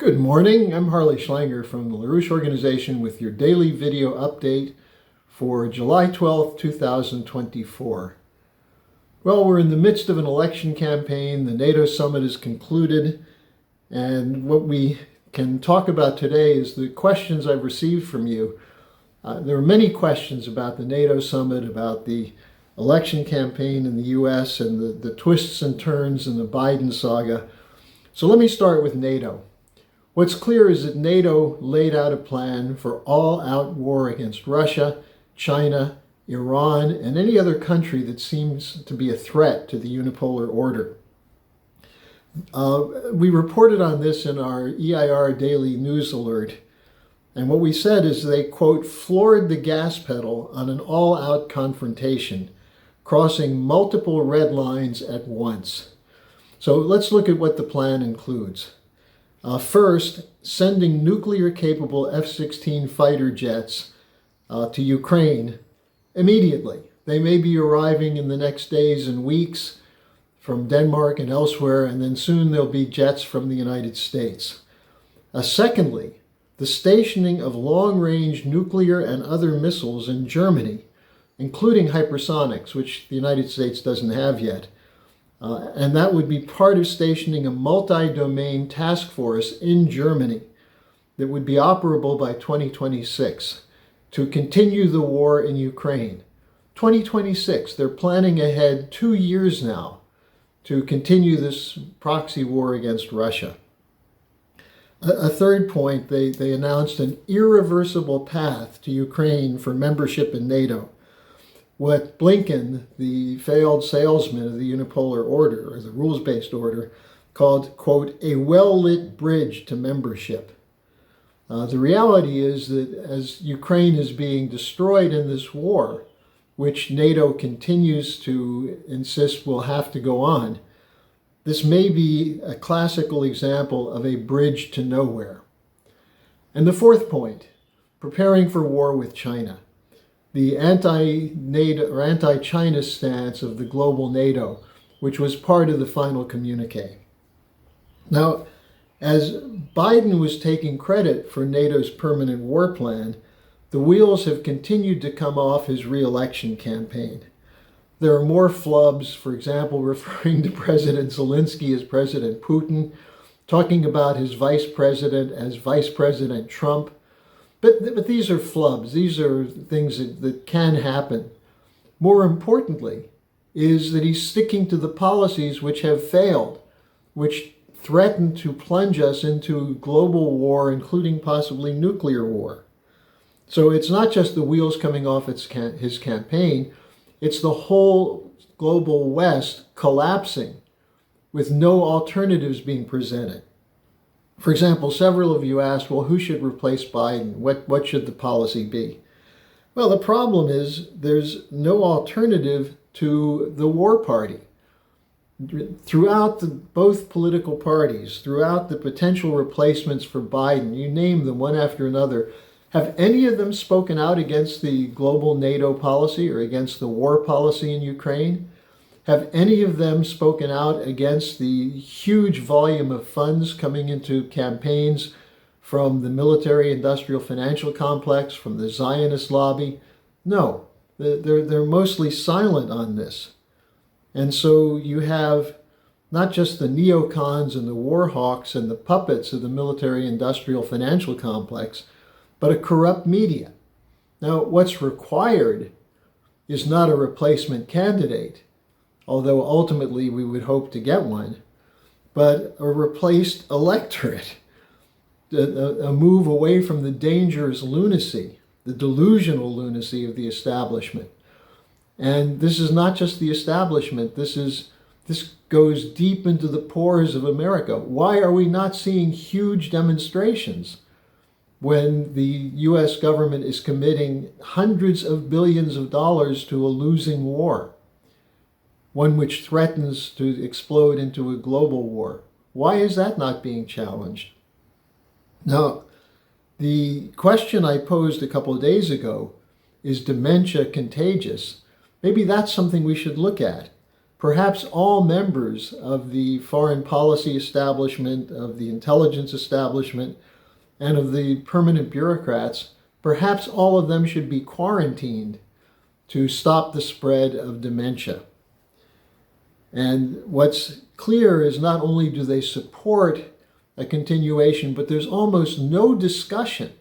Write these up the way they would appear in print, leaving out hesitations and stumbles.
Good morning, I'm Harley Schlanger from the LaRouche Organization with your daily video update for July 12th, 2024. Well, we're in the midst of an election campaign. The NATO summit is concluded, and what we can talk about today is the questions I've received from you. There are many questions about the NATO summit, about the election campaign in the US, and the twists and turns in the Biden saga. So let me start with NATO. What's clear is that NATO laid out a plan for all-out war against Russia, China, Iran, and any other country that seems to be a threat to the unipolar order. We reported on this in our EIR Daily News Alert, and what we said is they, quote, floored the gas pedal on an all-out confrontation, crossing multiple red lines at once. So let's look at what the plan includes. First, sending nuclear-capable F-16 fighter jets to Ukraine immediately. They may be arriving in the next days and weeks from Denmark and elsewhere, and then soon there'll be jets from the United States. Secondly, the stationing of long-range nuclear and other missiles in Germany, including hypersonics, which the United States doesn't have yet. And that would be part of stationing a multi-domain task force in Germany that would be operable by 2026 to continue the war in Ukraine. 2026, they're planning ahead 2 years now to continue this proxy war against Russia. A third point, they announced an irreversible path to Ukraine for membership in NATO. What Blinken, the failed salesman of the unipolar order, or the rules-based order, called, quote, a well-lit bridge to membership. The reality is that as Ukraine is being destroyed in this war, which NATO continues to insist will have to go on, this may be a classical example of a bridge to nowhere. And the fourth point, preparing for war with China. The anti-NATO or anti-China stance of the global NATO, which was part of the final communique. Now, as Biden was taking credit for NATO's permanent war plan, the wheels have continued to come off his re-election campaign. There are more flubs, for example, referring to President Zelensky as President Putin, talking about his vice president as Vice President Trump. But these are flubs. These are things that can happen. More importantly is that he's sticking to the policies which have failed, which threaten to plunge us into global war, including possibly nuclear war. So it's not just the wheels coming off his campaign, it's the whole global West collapsing with no alternatives being presented. For example, several of you asked, well, who should replace Biden? What should the policy be? Well, the problem is there's no alternative to the war party. Throughout both political parties, throughout the potential replacements for Biden, you name them one after another, have any of them spoken out against the global NATO policy or against the war policy in Ukraine? Have any of them spoken out against the huge volume of funds coming into campaigns from the military-industrial financial complex, from the Zionist lobby? No, they're mostly silent on this. And so you have not just the neocons and the war hawks and the puppets of the military-industrial financial complex, but a corrupt media. Now, what's required is not a replacement candidate, although ultimately we would hope to get one, but a replaced electorate, a move away from the dangerous lunacy, the delusional lunacy of the establishment. And this is not just the establishment, this goes deep into the pores of America. Why are we not seeing huge demonstrations when the US government is committing hundreds of billions of dollars to a losing war? One which threatens to explode into a global war. Why is that not being challenged? Now, the question I posed a couple of days ago, is dementia contagious? Maybe that's something we should look at. perhaps all members of the foreign policy establishment, of the intelligence establishment, and of the permanent bureaucrats, perhaps all of them should be quarantined to stop the spread of dementia. And what's clear is not only do they support a continuation, but there's almost no discussion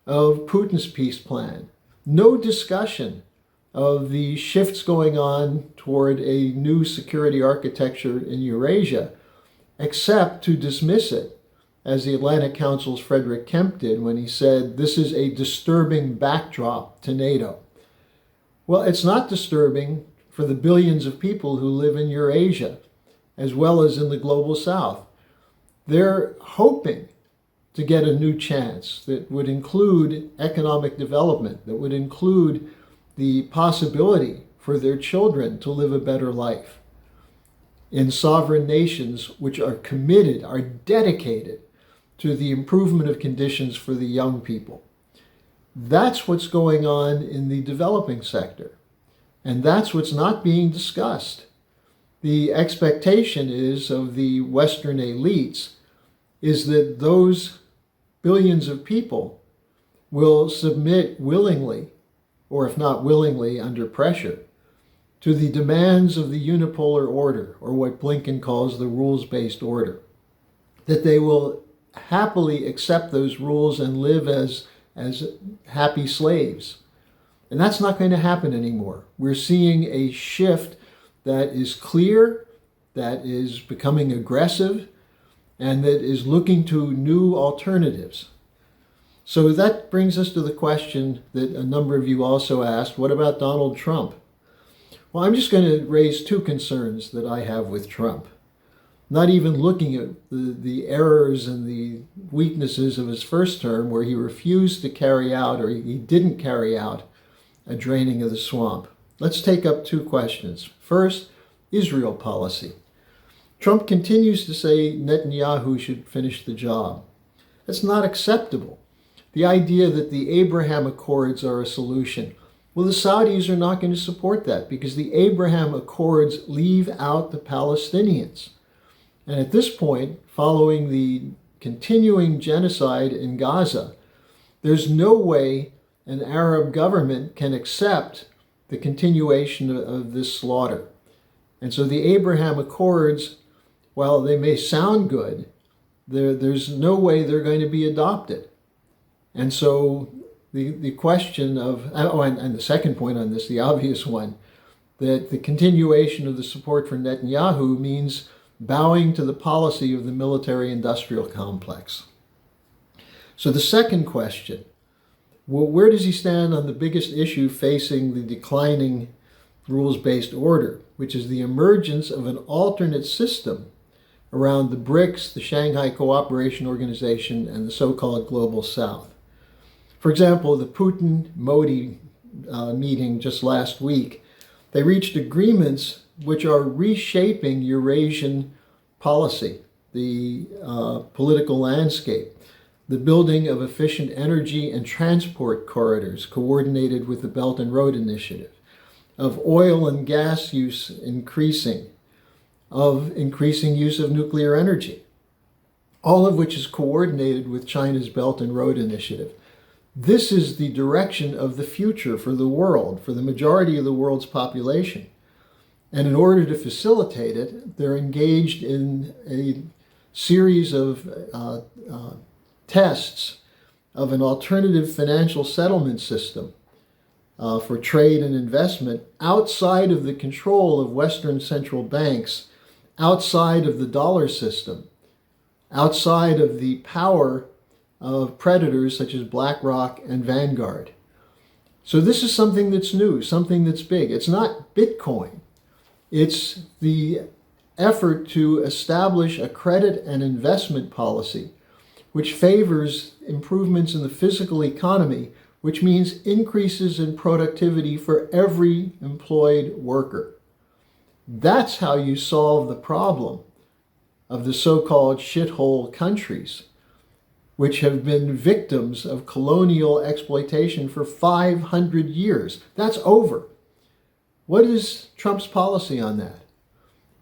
of Putin's peace plan, no discussion of the shifts going on toward a new security architecture in Eurasia, except to dismiss it, as the Atlantic Council's Frederick Kemp did when he said, this is a disturbing backdrop to NATO. Well, it's not disturbing for the billions of people who live in Eurasia, as well as in the global south. They're hoping to get a new chance that would include economic development, that would include the possibility for their children to live a better life in sovereign nations which are committed, are dedicated to the improvement of conditions for the young people. That's what's going on in the developing sector, and that's what's not being discussed. The expectation is of the Western elites is that those billions of people will submit willingly, or if not willingly, under pressure, to the demands of the unipolar order, or what Blinken calls the rules-based order. That they will happily accept those rules and live as happy slaves. And that's not going to happen anymore. We're seeing a shift that is clear, that is becoming aggressive, and that is looking to new alternatives. So that brings us to the question that a number of you also asked, what about Donald Trump? Well, I'm just going to raise two concerns that I have with Trump. Not even looking at the errors and the weaknesses of his first term, where he refused to carry out, or he didn't carry out, a draining of the swamp. Let's take up two questions. First, Israel policy. Trump continues to say Netanyahu should finish the job. That's not acceptable. The idea that the Abraham Accords are a solution. Well, the Saudis are not going to support that because the Abraham Accords leave out the Palestinians. And at this point, following the continuing genocide in Gaza, there's no way an Arab government can accept the continuation of this slaughter. And so the Abraham Accords, while they may sound good, there's no way they're going to be adopted. And so the question of, and the second point on this, the obvious one, that the continuation of the support for Netanyahu means bowing to the policy of the military-industrial complex. So the second question, well, where does he stand on the biggest issue facing the declining rules-based order, which is the emergence of an alternate system around the BRICS, the Shanghai Cooperation Organization, and the so-called Global South? For example, the Putin-Modi meeting just last week, they reached agreements which are reshaping Eurasian policy, the political landscape, the building of efficient energy and transport corridors coordinated with the Belt and Road Initiative, of oil and gas use increasing, of increasing use of nuclear energy, all of which is coordinated with China's Belt and Road Initiative. This is the direction of the future for the world, for the majority of the world's population. And in order to facilitate it, they're engaged in a series of tests of an alternative financial settlement system for trade and investment outside of the control of Western central banks, outside of the dollar system, outside of the power of predators such as BlackRock and Vanguard. So this is something that's new, something that's big. It's not Bitcoin. It's the effort to establish a credit and investment policy which favors improvements in the physical economy, which means increases in productivity for every employed worker. That's how you solve the problem of the so-called shithole countries, which have been victims of colonial exploitation for 500 years. That's over. What is Trump's policy on that?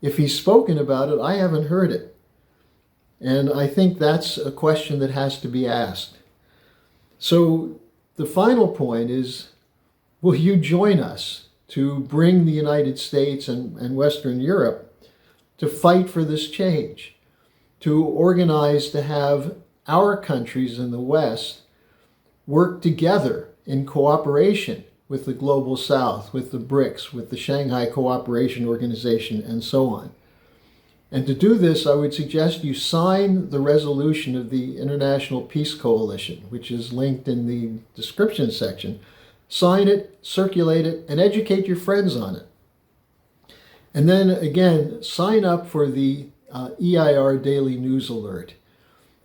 If he's spoken about it, I haven't heard it. And I think that's a question that has to be asked. So the final point is, will you join us to bring the United States and Western Europe to fight for this change, to organize to have our countries in the West work together in cooperation with the Global South, with the BRICS, with the Shanghai Cooperation Organization, and so on. And to do this, I would suggest you sign the resolution of the International Peace Coalition, which is linked in the description section. Sign it, circulate it, and educate your friends on it. And then again, sign up for the EIR Daily News Alert.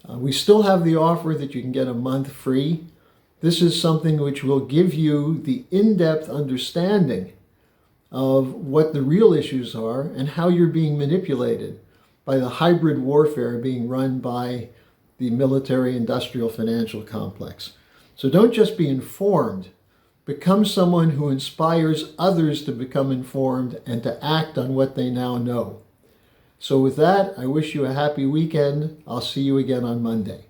We still have the offer that you can get a month free. This is something which will give you the in-depth understanding of what the real issues are and how you're being manipulated by the hybrid warfare being run by the military-industrial financial complex. So don't just be informed. Become someone who inspires others to become informed and to act on what they now know. So with that, I wish you a happy weekend. I'll see you again on Monday.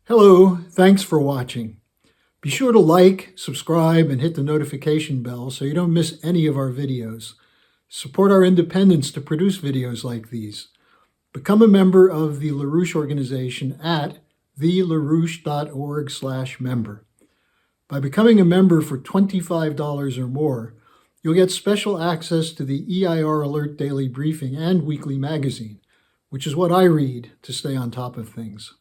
Hello, thanks for watching. Be sure to like, subscribe, and hit the notification bell so you don't miss any of our videos. Support our independence to produce videos like these. Become a member of the LaRouche organization at thelarouche.org/member. By becoming a member for $25 or more, you'll get special access to the EIR Alert Daily Briefing and Weekly Magazine, which is what I read to stay on top of things.